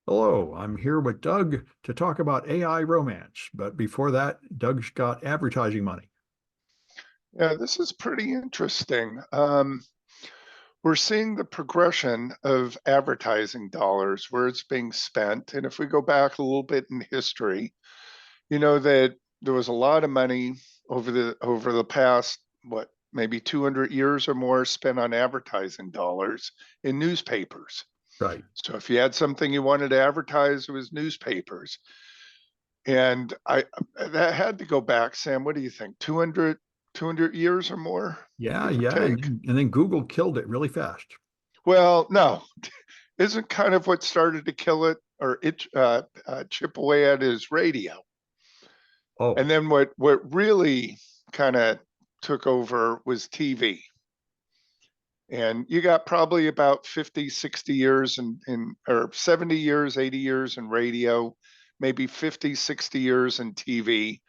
Hello, I'm here with Doug to talk about AI romance. But before that, Doug's got advertising money. Yeah, this is pretty interesting. We're seeing the progression of advertising dollars, where it's being spent. And if we go back a little bit in history, you know that there was a lot of money over the past, what, maybe 200 years or more spent on advertising dollars in newspapers. Right. So if you had something you wanted to advertise, it was newspapers. And I that had to go back, Sam. What do you think? 200 years or more, Yeah, give or yeah. take? And then Google killed it really fast. Well, no, isn't kind of what started to kill it or chip away at his radio. Oh, And then what really kind of took over was TV. And you got probably about 50, 60 years or 70 years, 80 years in radio, maybe 50, 60 years in TV.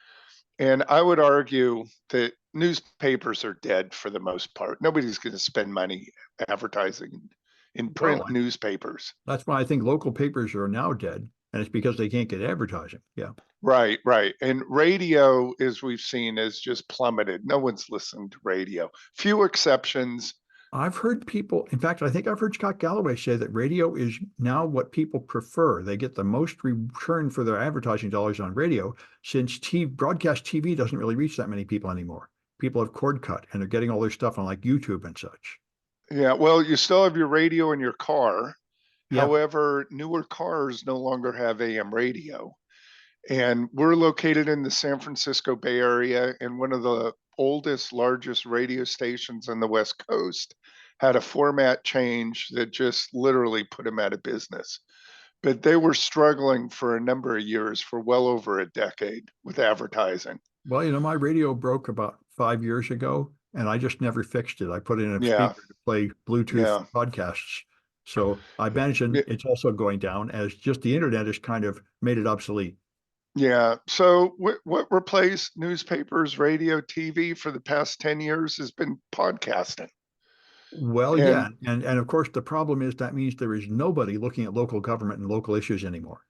And I would argue that newspapers are dead for the most part. Nobody's going to spend money advertising in well, print newspapers. that's why I think local papers are now dead, and it's because they can't get advertising. Yeah. Right, right. And radio, as we've seen, has just plummeted. No one's listening to radio. Few exceptions. I've heard people, in fact, I think I've heard Scott Galloway say that radio is now what people prefer. They get the most return for their advertising dollars on radio since broadcast TV doesn't really reach that many people anymore. People have cord cut and they're getting all their stuff on like YouTube and such. Yeah, well, you still have your radio in your car. Yeah. However, newer cars no longer have AM radio. And we're located in the San Francisco Bay Area, and one of the oldest, largest radio stations on the West Coast had a format change that just literally put them out of business. But they were struggling for a number of years, for well over a decade, with advertising. Well, my radio broke about 5 years ago and I just never fixed it. I put in a Yeah, speaker to play Bluetooth yeah. podcasts. So I imagine Yeah, it's also going down as just the internet has kind of made it obsolete. yeah. So what replaced newspapers, radio, TV for the past 10 years has been podcasting. Well, yeah. And And of course, the problem is that means there is nobody looking at local government and local issues anymore.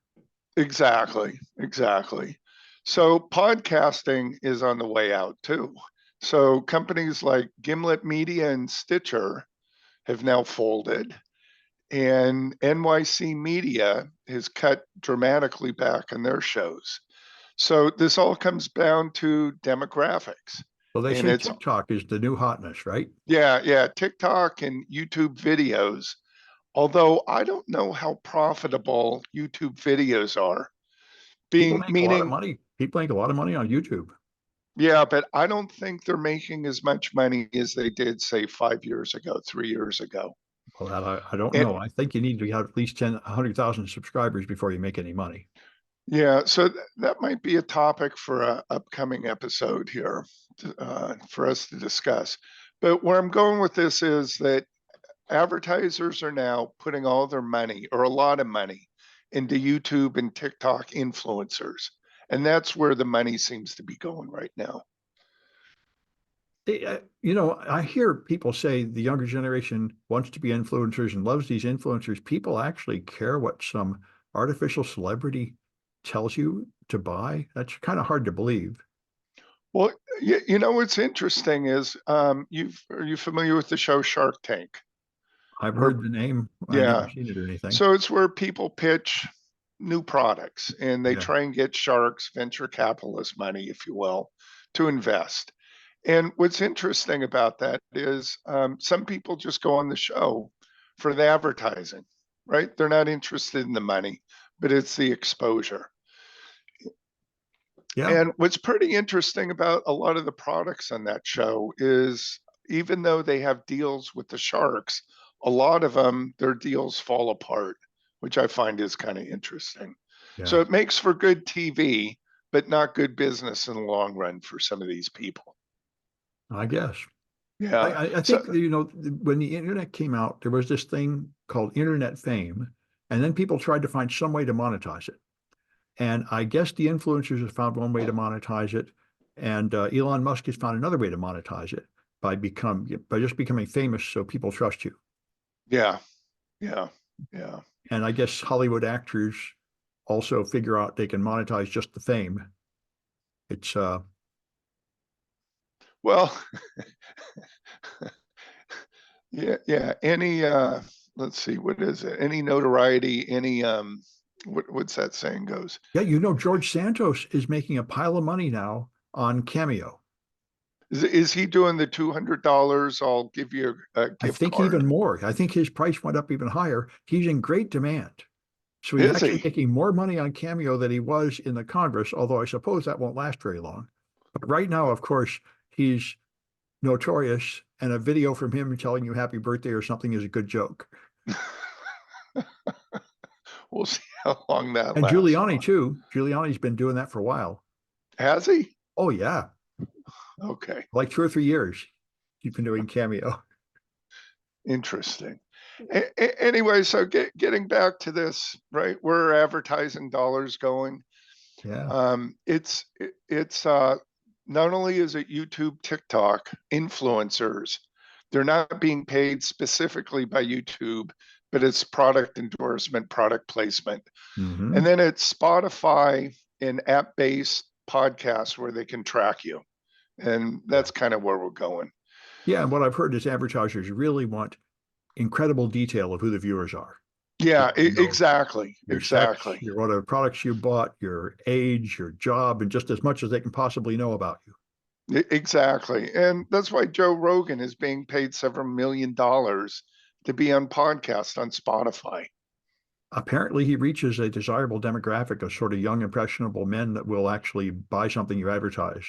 exactly, exactly. So podcasting is on the way out too. So companies like Gimlet Media and Stitcher have now folded, and NYC Media has cut dramatically back on their shows. So this all comes down to demographics. So they And say it's, TikTok is the new hotness, right? yeah, yeah, TikTok and YouTube videos. Although I don't know how profitable YouTube videos are, People being make a lot of meaning, money. People make a lot of money on YouTube. yeah, but I don't think they're making as much money as they did, say, 5 years ago, 3 years ago. Well, that I don't And know. I think you need to have at least 100,000 subscribers before you make any money. yeah, so that might be a topic for an upcoming episode here for us to discuss. But where I'm going with this is that advertisers are now putting all their money, or a lot of money, into YouTube and TikTok influencers. And that's where the money seems to be going right now. I hear people say the younger generation wants to be influencers and loves these influencers. People actually care what some artificial celebrity tells you to buy. That's kind of hard to believe. Well, you know what's interesting is are you familiar with the show Shark Tank? I've Where heard the name. I've never yeah, seen it or anything. so it's where people pitch new products and they Yeah. try and get sharks, venture capitalist money, if you will, to invest. And what's interesting about that is some people just go on the show for the advertising, right? They're not interested in the money, but it's the exposure. Yeah. And what's pretty interesting about a lot of the products on that show is, even though they have deals with the sharks, a lot of them, their deals fall apart, which I find is kind of interesting. So Yeah. it makes for good TV, but not good business in the long run for some of these people. I guess. I, Yeah. I I So think, when the internet came out, there was this thing called internet fame, and then people tried to find some way to monetize it. And I guess the influencers have found one way to monetize it, and Elon Musk has found another way to monetize it by just becoming famous, so people trust you. yeah, yeah. Yeah. And I guess Hollywood actors also figure out they can monetize just the fame. It's Well, yeah. Any let's see, what is it? Any notoriety, any what's that saying goes? yeah, George Santos is making a pile of money now on Cameo. Is he doing the $200? I'll give you a I gift think even card. more. I think his price went up even higher. He's in great demand. So he's Is actually he? making more money on Cameo than he was in the Congress, although I suppose that won't last very long. But right now, of course, he's notorious, and a video from him telling you happy birthday or something is a good joke. We'll see how long that And lasts. Giuliani, too. Giuliani's been doing that for a while. Has he? Oh, yeah. Okay. Like 2 or 3 years. He's been doing Cameo. Interesting. Anyway, so getting back to this, right? Where are advertising dollars going? Yeah. It's not only is it YouTube, TikTok, influencers, they're not being paid specifically by YouTube, but it's product endorsement, product placement. Mm-hmm. And then it's Spotify and app-based podcasts where they can track you. And Yeah. that's kind of where we're going. Yeah. And what I've heard is advertisers really want incredible detail of who the viewers are. They Yeah, want to know exactly. your sex, Exactly. your what other products you bought, your age, your job, and just as much as they can possibly know about you. Exactly. And that's why Joe Rogan is being paid several $1 million to be on podcast on Spotify. Apparently, he reaches a desirable demographic of sort of young, impressionable men that will actually buy something you advertise.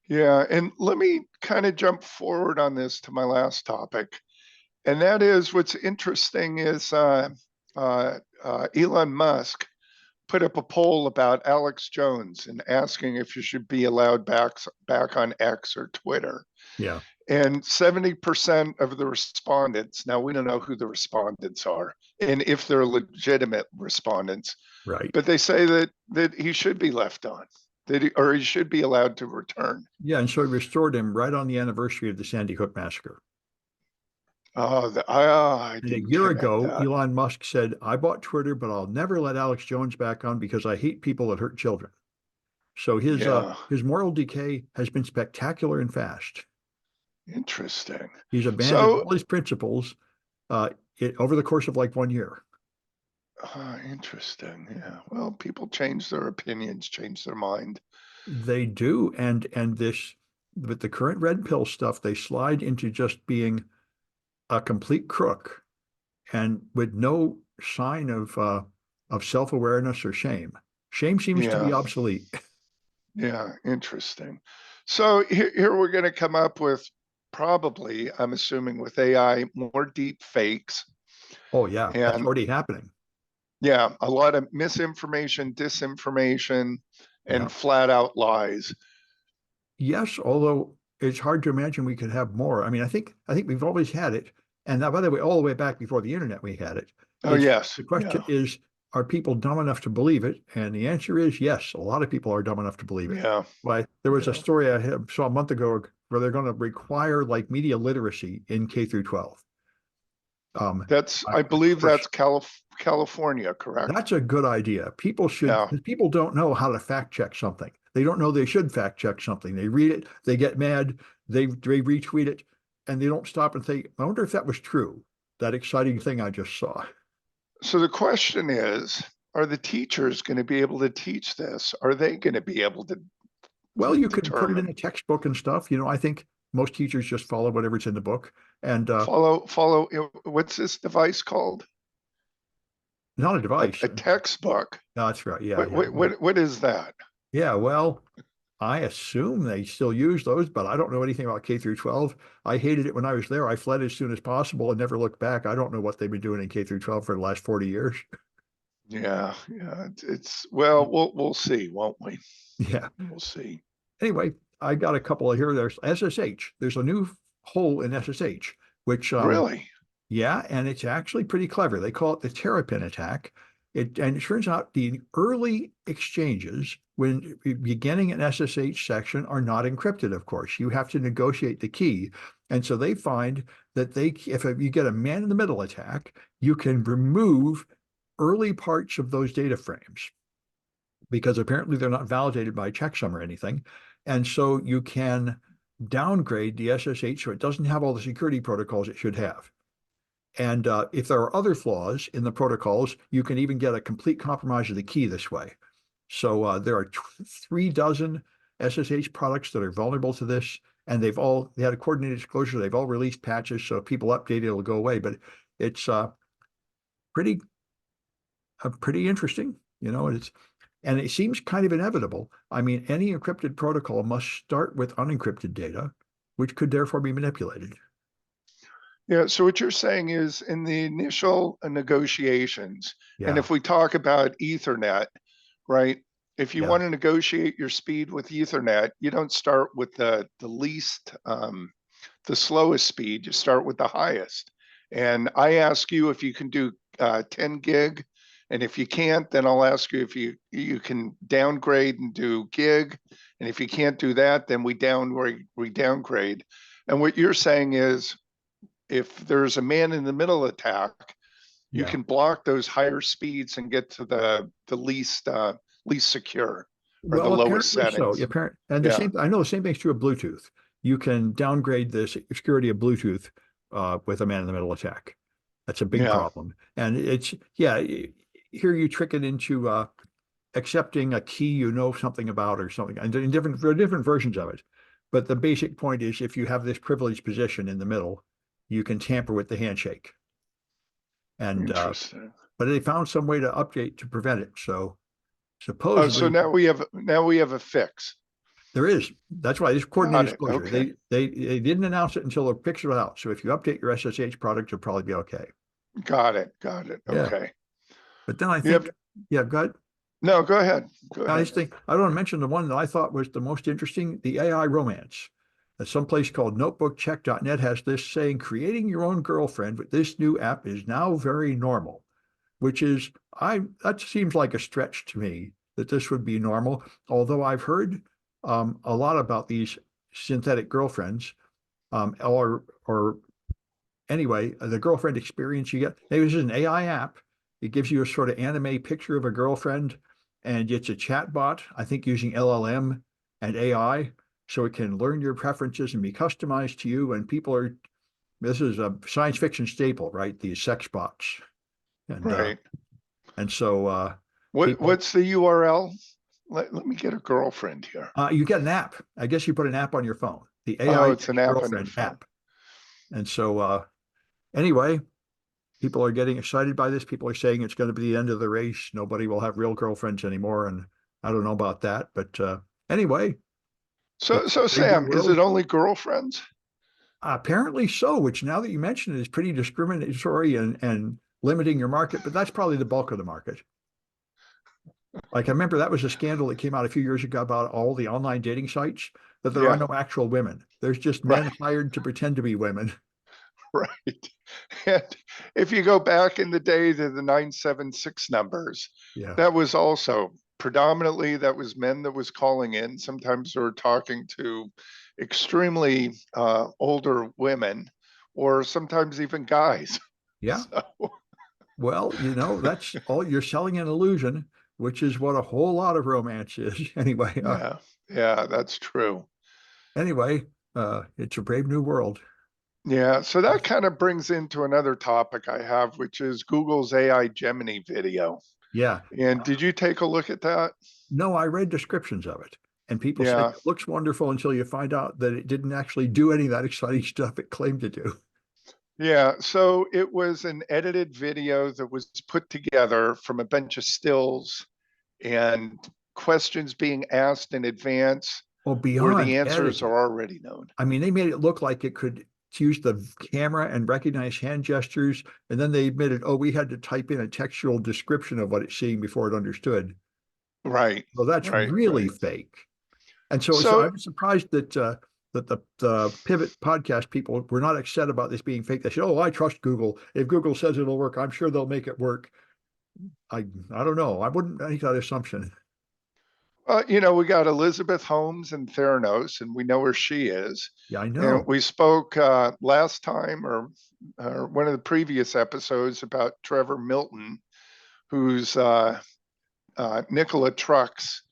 Yeah. And let me kind of jump forward on this to my last topic. And that is what's interesting is Elon Musk put up a poll about Alex Jones and asking if you should be allowed back on X or Twitter. Yeah, And 70% of the respondents, now we don't know who the respondents are and if they're legitimate respondents, right. but they say that he should be left on, or he should be allowed to return. Yeah, and so he restored him right on the anniversary of the Sandy Hook massacre. Oh, I And a didn't year connect ago, that. Elon Musk said, I bought Twitter, but I'll never let Alex Jones back on because I hate people that hurt children. So Yeah, his moral decay has been spectacular and fast. interesting. He's abandoned So, all his principles uh, over the course of like 1 year. interesting. Yeah. Well, people change their opinions, change their mind. They do, and this with the current red pill stuff, they slide into just being a complete crook and with no sign of self-awareness or shame. Shame seems to be Yeah. obsolete. Yeah. Interesting. So here we're going to come up with probably, I'm assuming with AI, more deep fakes Oh yeah, that's and already happening. yeah, a lot of misinformation, disinformation, Yeah. and flat out lies. Yes, although it's hard to imagine we could have more. I mean, I think we've always had it. And now, by the way, all the way back before the internet, we had it. Oh, It's yes. the question Yeah. is, are people dumb enough to believe it? And the answer is yes, a lot of people are dumb enough to believe it. Yeah. Why there was a Yeah. story saw a month ago where they're going to require like media literacy in K through 12. I Of believe course, that's California, correct? that's a good idea. People should, Yeah. because people don't know how to fact check something. They don't know they should fact check something. They read it, they get mad, they retweet it, and they don't stop and think, I wonder if that was true. That exciting thing I just saw. So the question is, are the teachers going to be able to teach this? Are they going to be able to Well, you could put it in determine? a textbook and stuff. I think most teachers just follow whatever's in the book. And Follow, what's this device called? not a A, device. a textbook. No, that's right. Yeah, What, yeah. what is that? Yeah, well, I assume they still use those, but I don't know anything about K through 12. I hated it when I was there. I fled as soon as possible and never looked back. I don't know what they've been doing in K through 12 for the last 40 years. Yeah, yeah. It's well, we'll see, won't we? Yeah. We'll see. Anyway, I got a couple of here. There's SSH. There's a new hole in SSH, which Really? yeah, and it's actually pretty clever. They call it the Terrapin attack. And it turns out the early exchanges, when beginning an SSH section, are not encrypted, of course. You have to negotiate the key. And so they find that if you get a man in the middle attack, you can remove early parts of those data frames because apparently they're not validated by a checksum or anything. And so you can downgrade the SSH so it doesn't have all the security protocols it should have. And if there are other flaws in the protocols, you can even get a complete compromise of the key this way. So there are 3 dozen SSH products that are vulnerable to this, and they had a coordinated disclosure. They've all released patches, so if people update it, it'll go away. But it's pretty pretty interesting, and it seems kind of inevitable. I mean, any encrypted protocol must start with unencrypted data, which could therefore be manipulated. Yeah, so what you're saying is in the initial negotiations, and Yeah, if we talk about Ethernet, right? If you yeah, want to negotiate your speed with Ethernet, you don't start with the least, the slowest speed, you start with the highest. And I ask you if you can do 10 gig, and if you can't, then I'll ask you if you can downgrade and do gig, and if you can't do that, then we downgrade. And what you're saying is, if there's a man in the middle attack, you yeah. can block those higher speeds and get to the least secure or the Well, lowest apparently so. settings. And Yeah, I know the same thing's true of Bluetooth. You can downgrade the security of Bluetooth with a man in the middle attack. That's a big yeah, problem. And here you trick it into accepting a key something about or something, and there are different versions of it. But the basic point is if you have this privileged position in the middle, you can tamper with the handshake. And interesting. but they found some way to update to prevent it. So Oh, so supposedly now we have a fix. there is. That's why this Got coordinated it. disclosure. Okay. They didn't announce it until the picture was out. So if you update your SSH product, you'll probably be okay. Got it. Got it. Yeah. Okay. But then I You have think, yeah, go ahead. no, go ahead. Go I ahead. just think I don't want to mention the one that I thought was the most interesting, the AI romance. Some place called notebookcheck.net has this saying, creating your own girlfriend with this new app is now very normal, which is that seems like a stretch to me that this would be normal. Although I've heard a lot about these synthetic girlfriends, or anyway, the girlfriend experience you get. Maybe this is an AI app. It gives you a sort of anime picture of a girlfriend, and it's a chat bot, I think using LLM and AI, so it can learn your preferences and be customized to you. And this is a science fiction staple, right? These sex bots. And Right. and so people, What's the URL? Let me get a girlfriend here. you get an app. I guess you put an app on your phone, the Oh, AI it's an app on your girlfriend phone. app. And so anyway, people are getting excited by this. People are saying it's going to be the end of the race. Nobody will have real girlfriends anymore. And I don't know about that, but anyway, So, it's a so brave new Sam, is world. it only girlfriends? Apparently so, which now that you mention it is pretty discriminatory and limiting your market, but that's probably the bulk of the market. Like I remember that was a scandal that came out a few years ago about all the online dating sites, that there are Yeah, no actual women. There's just right, men hired to pretend to be women. right. And if you go back in the day to the 976 numbers, Yeah. that was also predominantly that was men that was calling in. Sometimes they were talking to extremely older women, or sometimes even guys. Yeah. So Well, that's all you're selling an illusion, which is what a whole lot of romance is. Anyway, yeah, yeah, that's true. it's a brave new world. Yeah, so that kind of brings into another topic I have, which is Google's AI Gemini video. Yeah. And did you take a look at that? No, I read descriptions of it, and people said Yeah, it looks wonderful until you find out that it didn't actually do any of that exciting stuff it claimed to do. yeah. So it was an edited video that was put together from a bunch of stills and questions being asked in advance Well, where beyond the answers editing, are already known. I mean, they made it look like it could use the camera and recognize hand gestures, and then they admitted, oh, we had to type in a textual description of what it's seeing before it understood. Right, Well, that's right, really right. fake. And so So I was surprised that the Pivot podcast people were not upset about this being fake. They said, "Oh, I trust Google. If Google says it'll work, I'm sure they'll make it work." I don't know. I wouldn't make that assumption. We got Elizabeth Holmes in Theranos, and we know where she is. Yeah, I And know. we spoke last time, or one of the previous episodes, about Trevor Milton, whose Nikola trucks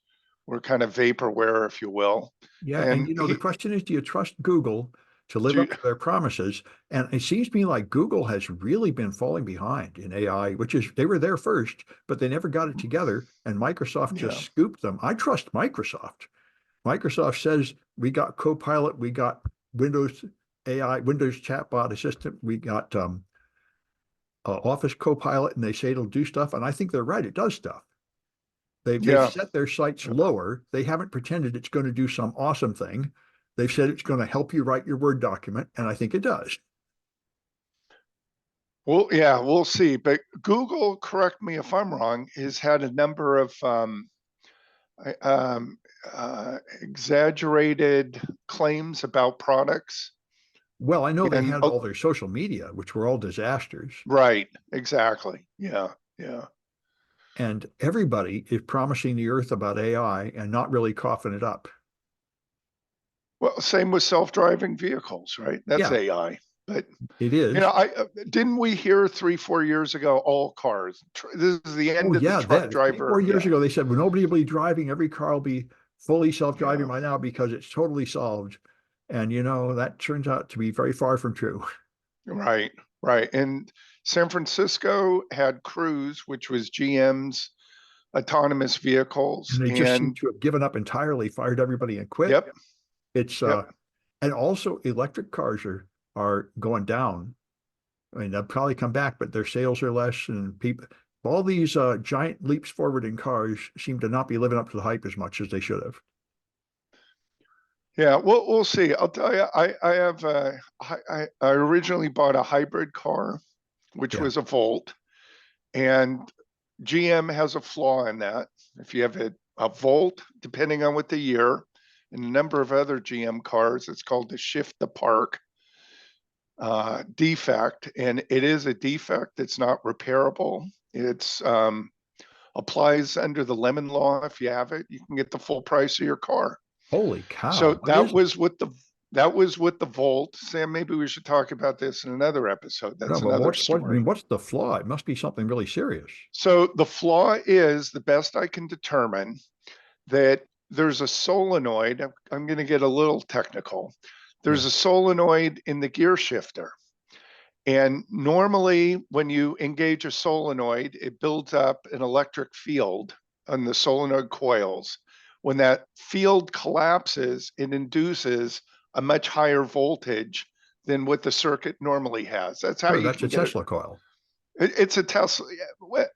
were kind of vaporware, if you will. Yeah, and And the he, question is, do you trust Google to live do, up to their promises? And it seems to me like Google has really been falling behind in AI, which is they were there first, but they never got it together, and Microsoft just yeah, scooped them. I trust Microsoft. Microsoft says we got Copilot, we got Windows AI, Windows chatbot assistant, we got Office Copilot, and they say it'll do stuff, and I think they're right. It does stuff. They've yeah. set their sights lower. They haven't pretended it's going to do some awesome thing. They've said it's going to help you write your Word document, and I think it does. Well, yeah, we'll see. But Google, correct me if I'm wrong, has had a number of um, exaggerated claims about products. Well, I know they And had all their social media, which were all disasters, right, exactly. Yeah, yeah. and everybody is promising the earth about AI and not really coughing it up. Well, same with self-driving vehicles, right? That's Yeah, AI. But it is. I didn't we hear 3, 4 years ago, all cars. This is the Oh end of the yeah, truck that three, driver. 4 years Yeah, ago they said, well, nobody will be driving. Every car will be fully self-driving yeah. by now because it's totally solved. And that turns out to be very far from true. Right, right. And San Francisco had Cruise, which was GM's autonomous And vehicles. they just seem And to have given up entirely, fired everybody and quit. yep, It's yep. and also electric cars are going down. I mean, they'll probably come back, but their sales are less, and people, all these giant leaps forward in cars seem to not be living up to the hype as much as they should have. Yeah, we'll see. I'll tell you, I have I originally bought a hybrid car, which Yeah. was a Volt, and GM has a flaw in that. If you have a Volt, depending on what the year, and a number of other GM cars, it's called the shift the park defect, and it is a defect that's not repairable. It's applies under the lemon law. If you have it, you can get the full price of your car. Holy cow! So What is it? that was with the Volt. Sam, maybe we should talk about this in another episode. No, That's but another what? I mean, story. what's the flaw? It must be something really serious. So the flaw is, the best I can determine, that there's a solenoid. I'm going to get a little technical. Yeah. There's a solenoid in the gear shifter. And normally, when you engage a solenoid, it builds up an electric field on the solenoid coils. When that field collapses, it induces a much higher voltage than what the circuit normally has. That's how Sure, you that's a can get it. Tesla coil. It's a Tesla.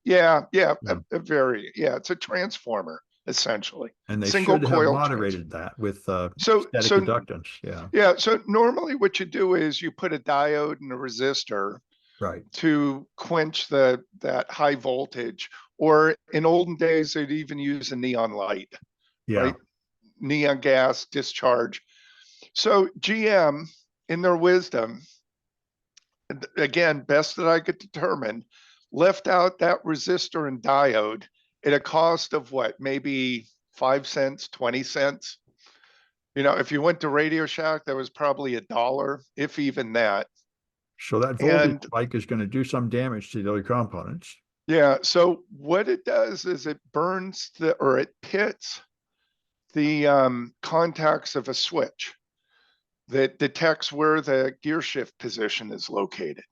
Yeah, yeah, Yeah. yeah. It's a transformer essentially, And they single should have coil trans. moderated that with static So inductance. Yeah. yeah. So normally, what you do is you put a diode and a resistor Right. to quench that high voltage. Or in olden days, they'd even use a neon light, Yeah. right? Neon gas discharge. So GM, in their wisdom, again, best that I could determine, left out that resistor and diode at a cost of what, maybe 5 cents, 20 cents. If you went to Radio Shack, that was probably $1, if even that. So that voltage And spike is going to do some damage to the other components. yeah, so what it does is it burns or it pits the contacts of a switch that detects where the gear shift position is located.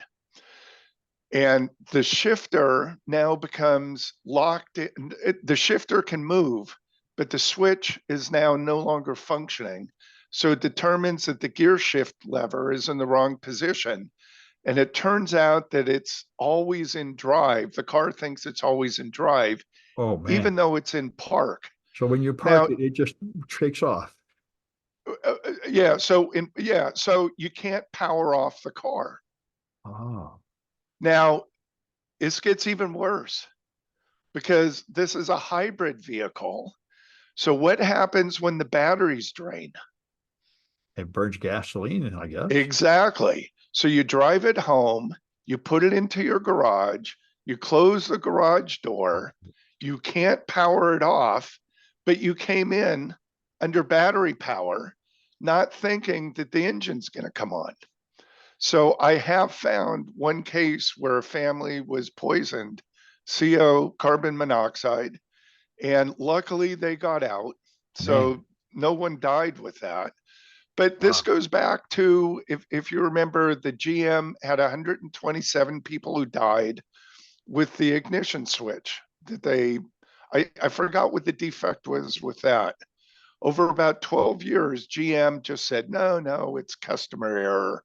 And the shifter now becomes locked in. The shifter can move, but the switch is now no longer functioning. So it determines that the gear shift lever is in the wrong position. And it turns out that it's always in drive. The car thinks it's always in drive, Oh man. even though it's in park. So when you park Now, it, it just takes off. so you can't power off the car. Oh, Now, this gets even worse because this is a hybrid vehicle. So what happens when the batteries drain? it burns gasoline, I guess. Exactly. So you drive it home, you put it into your garage, you close the garage door, you can't power it off, but you came in under battery power, not thinking that the engine's going to come on. So I have found one case where a family was poisoned, CO, carbon monoxide, and luckily they got out. Man. So no one died with that. But this Wow. goes back to, if you remember, the GM had 127 people who died with the ignition switch that I forgot what the defect was with that. Over about 12 years, GM just said, no, it's customer error.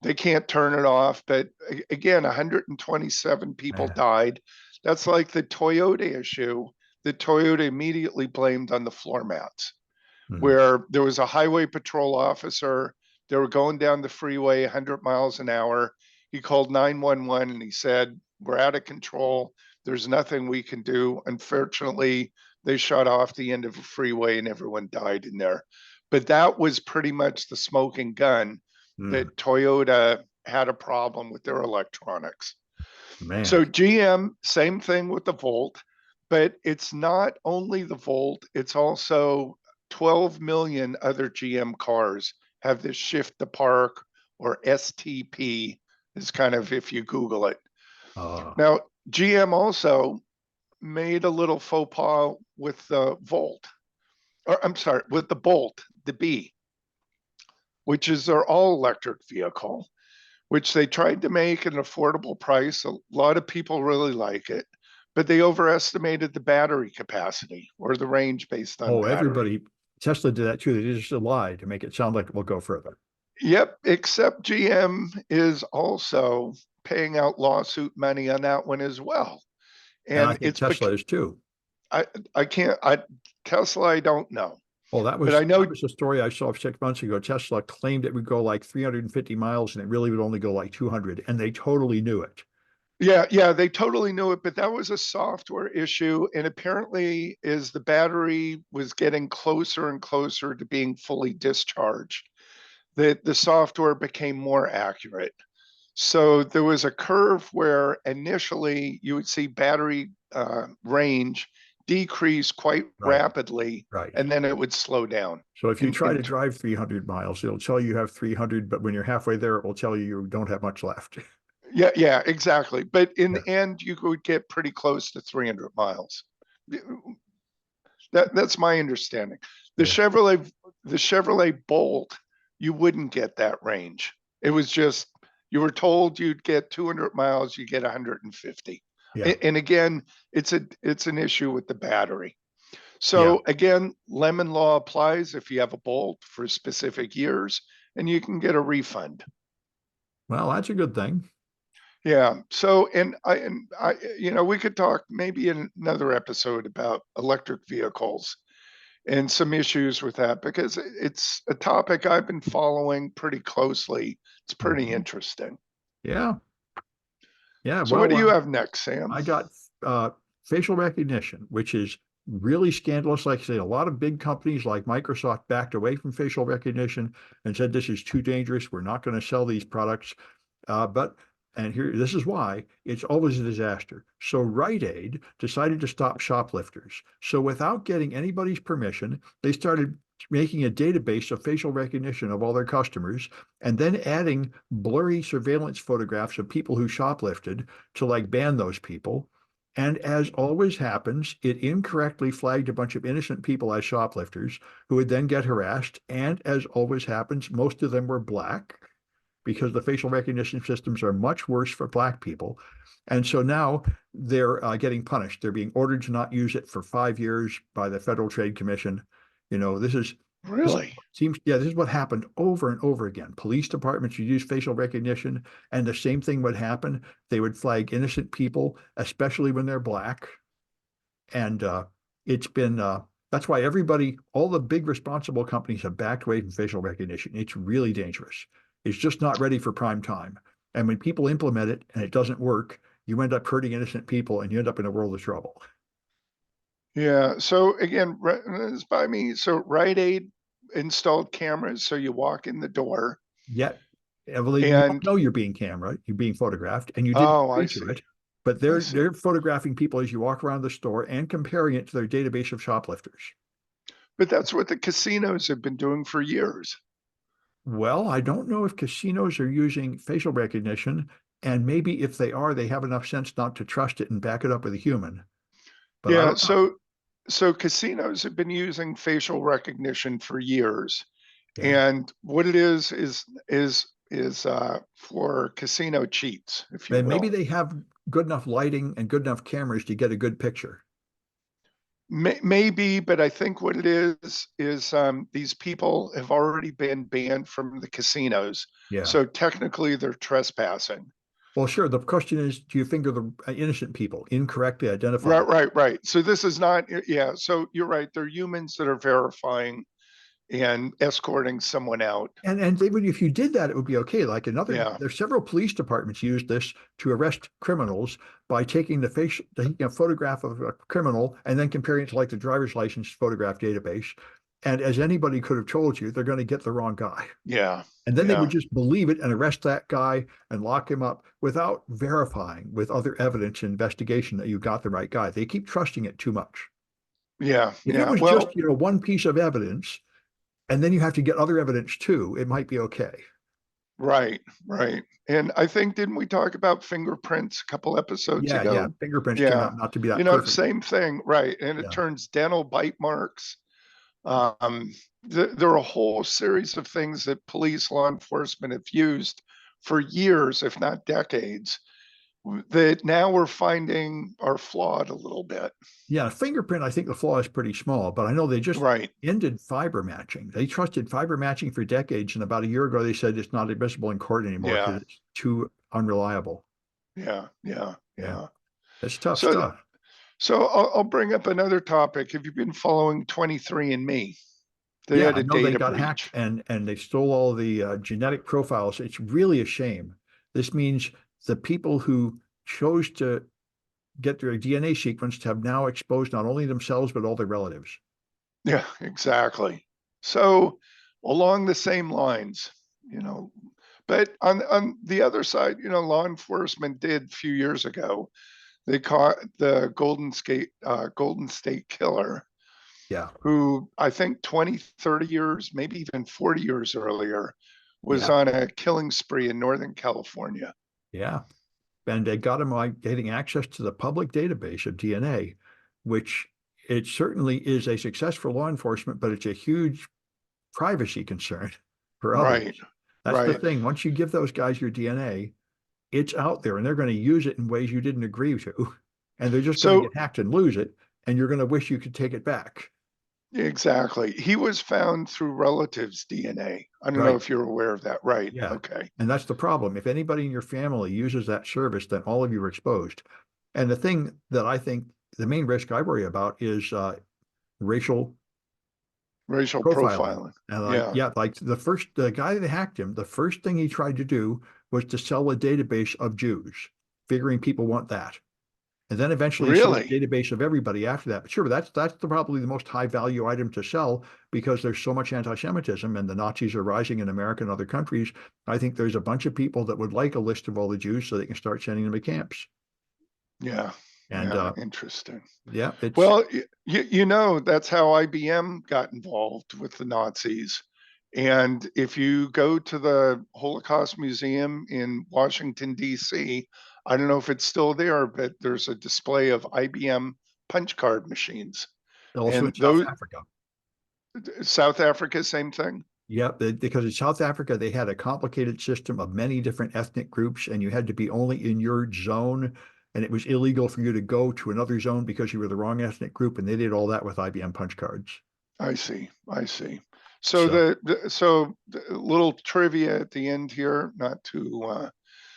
They can't turn it off. But again, 127 people Man. died. That's like the Toyota issue that Toyota immediately blamed on the floor mats, Hmm. where there was a highway patrol officer. They were going down the freeway 100 miles an hour. He called 911 and he said, "We're out of control. There's nothing we can do." Unfortunately, they shut off the end of a freeway and everyone died in there. But that was pretty much the smoking gun Hmm. that Toyota had a problem with their electronics. Man. So GM, same thing with the Volt, but it's not only the Volt, it's also 12 million other GM cars have this shift to park, or STP, is kind of if you Google it. Uh, Now, GM also made a little faux pas with the Volt, or I'm sorry, with the Bolt, the B, which is their all electric vehicle, which they tried to make an affordable price. A lot of people really like it, but they overestimated the battery capacity or the range based on oh, battery. everybody, Tesla did that too. They just lied to make it sound like it will go further. Yep, except GM is also paying out lawsuit money on that one as well. And I And think Tesla is too. I I can't I Tesla I don't know, Oh, but I that know. was a story I saw 6 months ago. Tesla claimed it would go like 350 miles and it really would only go like 200, and they totally knew it. Yeah, they totally knew it, but that was a software issue. And apparently, as the battery was getting closer and closer to being fully discharged, that the software became more accurate. So there was a curve where initially you would see battery range decrease quite Right, rapidly, right. and then it would slow down. So if you try In to drive 300 miles, it'll tell you have 300, but when you're halfway there, it will tell you you don't have much left. Yeah, exactly. But in Yeah, the end, you could get pretty close to 300 miles. That's my understanding. The yeah, Chevrolet, the Chevrolet Bolt, you wouldn't get that range. It was just you were told you'd get 200 miles, you get 150. yeah, And again, it's an issue with the battery. yeah. So again, lemon law applies if you have a Bolt for specific years, and you can get a refund. Well, that's a good thing. Yeah. So, we could talk maybe in another episode about electric vehicles and some issues with that, because it's a topic I've been following pretty closely. It's pretty Mhm. interesting. Yeah, yeah. So, what Well, do you have next, Sam? I got facial recognition, which is really scandalous. Like I say, a lot of big companies like Microsoft backed away from facial recognition and said this is too dangerous. We're not going to sell these products. But and here, this is why it's always a disaster. So Rite Aid decided to stop shoplifters. So without getting anybody's permission, they started making a database of facial recognition of all their customers and then adding blurry surveillance photographs of people who shoplifted to like ban those people. And as always happens, it incorrectly flagged a bunch of innocent people as shoplifters who would then get harassed. And as always happens, most of them were black because the facial recognition systems are much worse for black people. And so now they're getting punished. They're being ordered to not use it for 5 years by the Federal Trade Commission. You know, this Really? seems, yeah, this is what happened over and over again. Police departments would use facial recognition, and the same thing would happen. They would flag innocent people, especially when they're black. And it's been that's why everybody, all the big responsible companies have backed away from facial recognition. It's really dangerous. It's just not ready for prime time. And when people implement it and it doesn't work, you end up hurting innocent people and you end up in a world of trouble. Yeah. So again, it's by me. So Rite Aid installed cameras, so you walk in the door, Yet, Evelyn, you don't and know you're being photographed, and you didn't oh, I agree to see. it. But I they're see. photographing people as you walk around the store and comparing it to their database of shoplifters. But that's what the casinos have been doing for years. Well, I don't know if casinos are using facial recognition, and maybe if they are, they have enough sense not to trust it and back it up with a human. But I Yeah, don't know. so casinos have been using facial recognition for years. Yeah. And what it is for casino cheats, if you And maybe will. they have good enough lighting and good enough cameras to get a good picture. Maybe, but I think what it is these people have already been banned from the casinos. Yeah. So technically they're trespassing. Well, sure. The question is, do you finger the innocent people, incorrectly Right, identified? right, right. So this is not, yeah. So you're right. They're humans that are verifying and escorting someone out. And they would, if you did that, it would be okay. Like Yeah, there's several police departments use this to arrest criminals by taking a photograph of a criminal and then comparing it to like the driver's license photograph database. And as anybody could have told you, they're going to get the wrong guy. yeah, And then they would yeah, just believe it and arrest that guy and lock him up without verifying with other evidence and investigation that you got the right guy. They keep trusting it too much. yeah, If it yeah. was just, Well, one piece of evidence, and then you have to get other evidence too, it might be okay. right, right. And I think, didn't we talk about fingerprints a couple episodes Yeah, yeah. ago? Fingerprints turned Yeah. out not to be that perfect. Same thing, right. And it Yeah. turns dental bite marks. Um, there are a whole series of things that police, law enforcement have used for years, if not decades, that now we're finding are flawed a little bit. Yeah, fingerprint, I think the flaw is pretty small, but I know they just Right. ended fiber matching. They trusted fiber matching for decades, and about a year ago they said it's not admissible in court anymore Yeah. because it's too unreliable. Yeah. Yeah. Yeah, Yeah. it's tough So, stuff. so I'll bring up another topic. Have you been following 23andMe? They Yeah, had I a know they data got hacked breach. and they stole all the genetic profiles. It's really a shame. This means the people who chose to get their DNA sequenced have now exposed not only themselves but all their relatives. Yeah, exactly. So along the same lines, you know, but on the other side, law enforcement did a few years ago. They caught the Golden State Killer, Yeah, who I think 20, 30 years, maybe even 40 years earlier, was yeah, on a killing spree in Northern California. yeah. And they got them like getting access to the public database of DNA, which it certainly is a success for law enforcement, but it's a huge privacy concern for others. Right, That's the right. thing. Once you give those guys your DNA, it's out there and they're going to use it in ways you didn't agree to. And they're just going to So get hacked and lose it. And you're going to wish you could take it back. exactly. He was found through relatives' DNA. I don't know Right. if you're aware of that. Right. Yeah. Okay. And that's the problem. If anybody in your family uses that service, then all of you are exposed. And the thing that I think the main risk I worry about is racial Racial profiling. profiling. And Yeah. like the guy that hacked him, the first thing he tried to do was to sell a database of Jews, figuring people want that. And then eventually he sold a Really? database of everybody after that. But sure, probably the most high value item to sell because there's so much anti-Semitism and the Nazis are rising in America and other countries. I think there's a bunch of people that would like a list of all the Jews so they can start sending them to camps. Yeah. And Yeah. Interesting. yeah, it's Well, that's how IBM got involved with the Nazis. And if you go to the Holocaust Museum in Washington, D.C., I don't know if it's still there, but there's a display of IBM punch card machines. also in And South those, Africa. South Africa, same thing. Yeah, because in South Africa, they had a complicated system of many different ethnic groups, and you had to be only in your zone, and it was illegal for you to go to another zone because you were the wrong ethnic group, and they did all that with IBM punch cards. I see. I see. So So, the little trivia at the end here, not too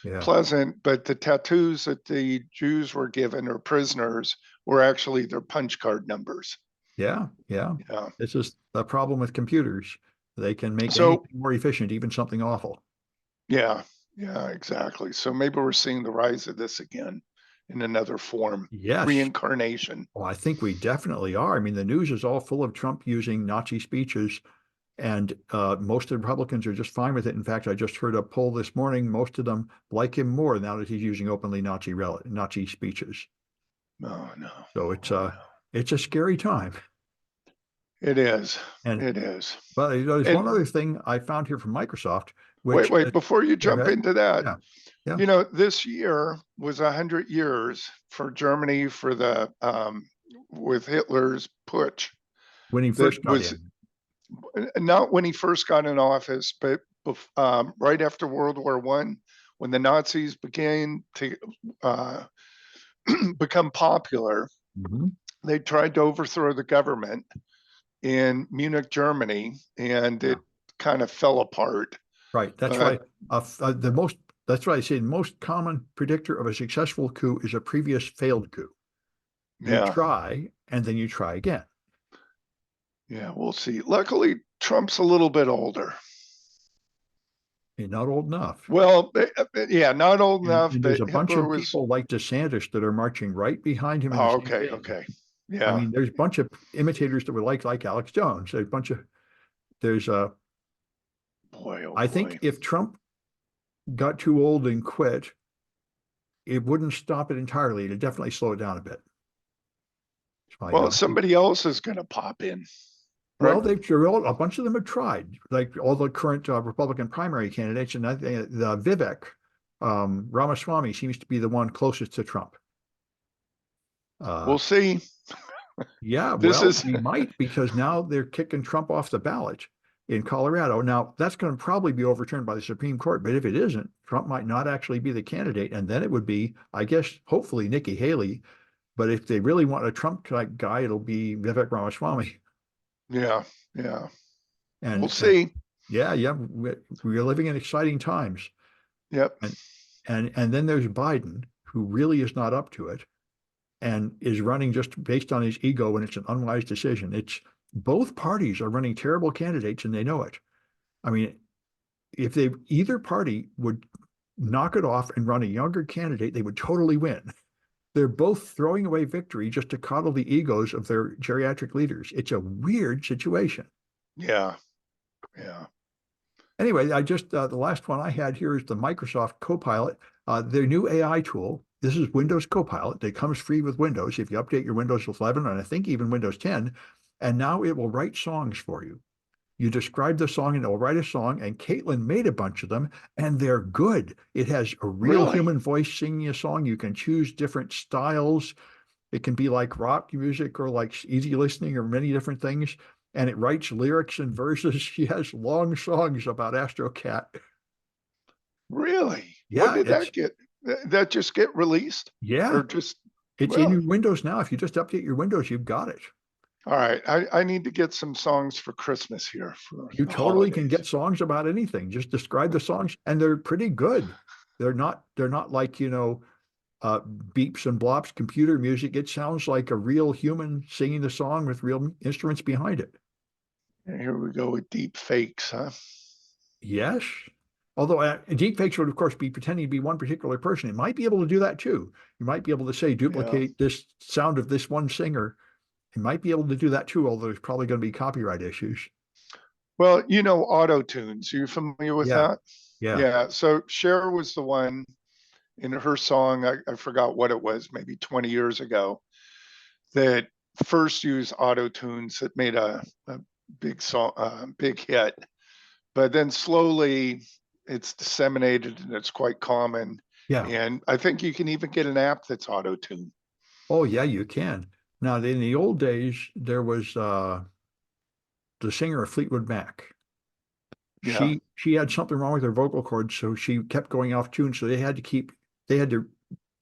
yeah, pleasant, but the tattoos that the Jews were given or prisoners were actually their punch card numbers. yeah, yeah. Yeah. This is the problem with computers. They can make So anything more efficient, even something awful. yeah, yeah, exactly. So maybe we're seeing the rise of this again in another form, Yes. reincarnation. Well, I think we definitely are. I mean, the news is all full of Trump using Nazi speeches, and most Republicans are just fine with it. In fact, I just heard a poll this morning. Most of them like him more now that he's using openly Nazi speeches. Oh no. So Oh no. it's a scary time. It is. And It is. but there's one And other thing I found here from Microsoft, wait, which wait, before you go jump ahead. into that, Yeah, yeah. this year was 100 years for Germany for the with Hitler's putsch. When he That first got was in. not when he first got in office, but right after World War One, when the Nazis began to uh, become popular, Mhm. they tried to overthrow the government in Munich, Germany, and Yeah, it kind of fell apart. right. That's why But the most. That's why I say the most common predictor of a successful coup is a previous failed coup. You yeah, try and then you try again. yeah, we'll see. Luckily, Trump's a little bit older. You're not old enough. Well, yeah, not old enough, And there's but a bunch Hitler of was. people like DeSantis that are marching right behind him in the Oh, same okay, vein. okay, I yeah, mean, there's a bunch of imitators that were like Alex Jones. There's a bunch of there's boy, oh I think boy. if Trump got too old and quit, it wouldn't stop it entirely. It'd definitely slow it down a bit. So, Well, somebody else is going to pop in, well, right? a bunch of them have tried, like all the current Republican primary candidates, and I think the Vivek Ramaswamy seems to be the one closest to Trump. Uh, We'll see. yeah, This well, is we might because now they're kicking Trump off the ballot in Colorado. Now, that's going to probably be overturned by the Supreme Court, but if it isn't, Trump might not actually be the candidate, and then it would be, I guess, hopefully Nikki Haley. But if they really want a Trump type guy, it'll be Vivek Ramaswamy. yeah, yeah. We'll And see. yeah, we're living in exciting times. Yep. And and then there's Biden, who really is not up to it and is running just based on his ego, and it's an unwise decision. It's both parties are running terrible candidates and they know it. I mean, if they either party would knock it off and run a younger candidate, they would totally win. They're both throwing away victory just to coddle the egos of their geriatric leaders. It's a weird situation. Yeah, yeah. Anyway, I just the last one I had here is the Microsoft Copilot, their new AI tool. This is Windows Copilot. It comes free with Windows if you update your Windows 11 and I think even Windows 10. And now it will write songs for you. You describe the song and it will write a song. And Caitlin made a bunch of them, and they're good. It has a real Really? human voice singing a song. You can choose different styles. It can be like rock music or like easy listening or many different things. And it writes lyrics and verses. She has long songs about Astro Cat. Really? When Yeah, did that get? That just get released, yeah, or just it's in well? your Windows now. If you just update your Windows, you've got it. All right. I need to get some songs for Christmas here for You the totally can holidays. get songs about anything. Just describe the songs, and they're pretty good. They're not like, beeps and blops computer music. It sounds like a real human singing the song with real instruments behind it. And here we go with deep fakes, huh? Yes. Although deepfakes would, of course, be pretending to be one particular person. It might be able to do that too. You might be able to say, Yeah. duplicate this sound of this one singer. It might be able to do that too, although there's probably going to be copyright issues. Well, auto tunes. Are you familiar with Yeah. that? Yeah. Yeah. So Cher was the one in her song. I forgot what it was, maybe 20 years ago, that first used auto tunes that made a big song, big hit. But then slowly it's disseminated and it's quite common. Yeah. And I think you can even get an app that's auto tuned. Oh, yeah, you can. Now, in the old days, there was the singer of Fleetwood Mac. Yeah, She had something wrong with her vocal cords, so she kept going off tune. So they had to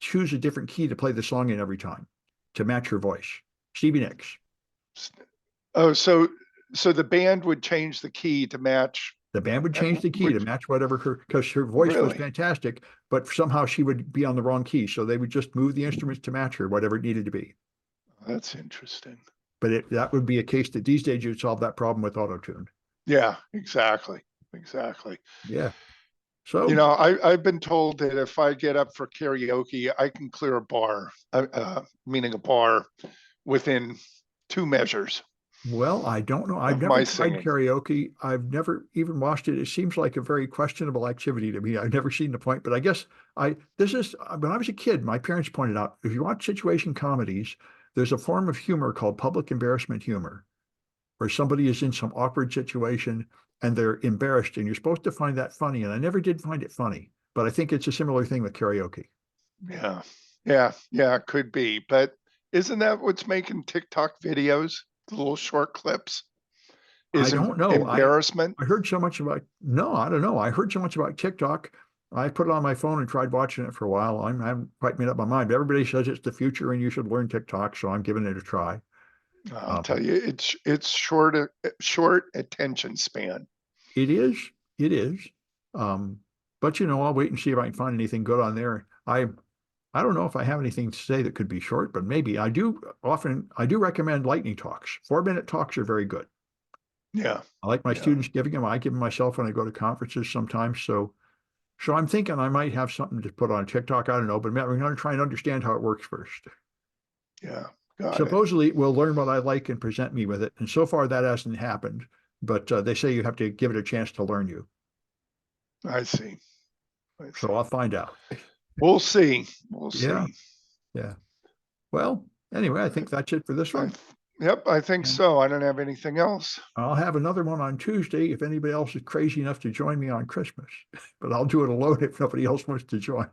choose a different key to play the song in every time to match her voice. Stevie Nicks. oh, so the band would change the key to match, The band would change the key to which match whatever because her voice was really, fantastic, but somehow she would be on the wrong key. So they would just move the instruments to match her, whatever it needed to be. that's interesting. But that would be a case that these days you'd solve that problem with auto tune. Yeah, exactly. Exactly. Yeah. So I've been told that if I get up for karaoke, I can clear a bar, meaning a bar within 2 measures well, I don't know. I've of never my tried singing. karaoke. I've never even watched it. It seems like a very questionable activity to me. I've never seen the point, but I guess this is when I was a kid, my parents pointed out if you watch situation comedies, there's a form of humor called public embarrassment humor, or somebody is in some awkward situation and they're embarrassed, and you're supposed to find that funny. And I never did find it funny, but I think it's a similar thing with karaoke. Yeah. Yeah, it could be. But isn't that what's making TikTok videos? The little short clips I is don't know. embarrassment. I heard so much about, no, I don't know. I heard so much about TikTok. I put it on my phone and tried watching it for a while. I haven't quite made up my mind, but everybody says it's the future and you should learn TikTok, so I'm giving it a try. I'll Um, tell you, it's short attention span. it is, it is. Um, but I'll wait and see if I can find anything good on there. I don't know if I have anything to say that could be short, but maybe I do recommend lightning talks. 4-minute talks are very good. Yeah, I like my yeah, students giving them. I give them myself when I go to conferences sometimes. So I'm thinking I might have something to put on TikTok. I don't know, but I'm going to try and understand how it works first. yeah. Got it. Supposedly, it will learn what I like and present me with it. And so far, that hasn't happened. But they say you have to give it a chance to learn you. I see. I So I'll see. find out. We'll see. We'll Yeah. see. Yeah. Well, anyway, I think that's it for this I, one. yep, I think And so. I don't have anything else. I'll have another one on Tuesday if anybody else is crazy enough to join me on Christmas. But I'll do it alone if nobody else wants to join.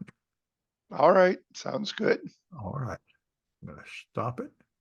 All right. Sounds good. All right. I'm going to stop it.